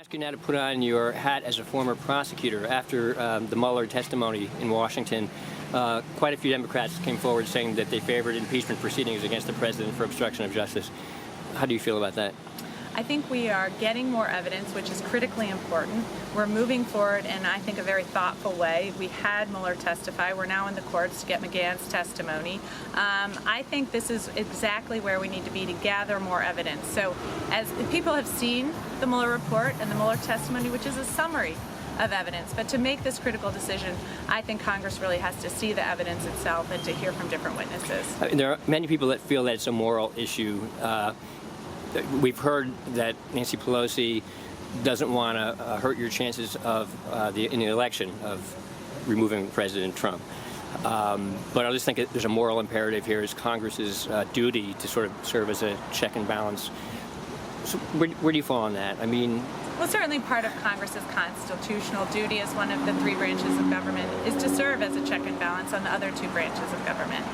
ask you now to put on your hat as a former prosecutor. After the Mueller testimony in Washington, quite a few Democrats came forward saying that they favored impeachment proceedings against the president for obstruction of justice. How do you feel about that? I think we are getting more evidence, which is critically important. We're moving forward in, I think, a very thoughtful way. We had Mueller testify. We're now in the courts to get McGahn's testimony. I think this is exactly where we need to be to gather more evidence. So as people have seen the Mueller report and the Mueller testimony, which is a summary of evidence, but to make this critical decision, I think Congress really has to see the evidence itself and to hear from different witnesses. There are many people that feel that it's a moral issue. We've heard that Nancy Pelosi doesn't want to hurt your chances of in the election of removing President Trump. But I just think there's a moral imperative here. It's Congress's duty to sort of serve as a check and balance. So where do you fall on that? I mean, well, certainly part of Congress's constitutional duty as one of the three branches of government is to serve as a check and balance on the other two branches of government.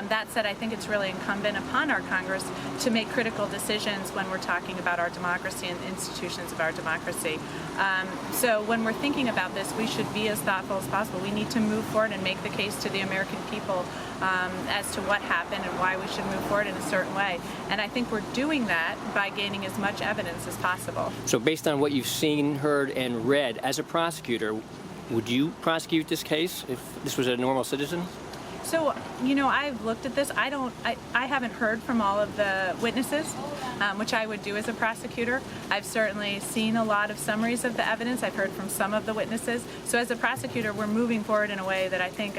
That said, I think it's really incumbent upon our Congress to make critical decisions when we're talking about our democracy and the institutions of our democracy. So when we're thinking about this, we should be as thoughtful as possible. We need to move forward and make the case to the American people as to what happened and why we should move forward in a certain way. And I think we're doing that by gaining as much evidence as possible. So based on what you've seen, heard, and read, as a prosecutor, would you prosecute this case if this was a normal citizen? So, you know, I've looked at this. I haven't heard from all of the witnesses, which I would do as a prosecutor. I've certainly seen a lot of summaries of the evidence. I've heard from some of the witnesses. So as a prosecutor, we're moving forward in a way that I think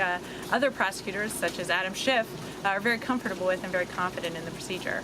other prosecutors, such as Adam Schiff, are very comfortable with and very confident in the procedure.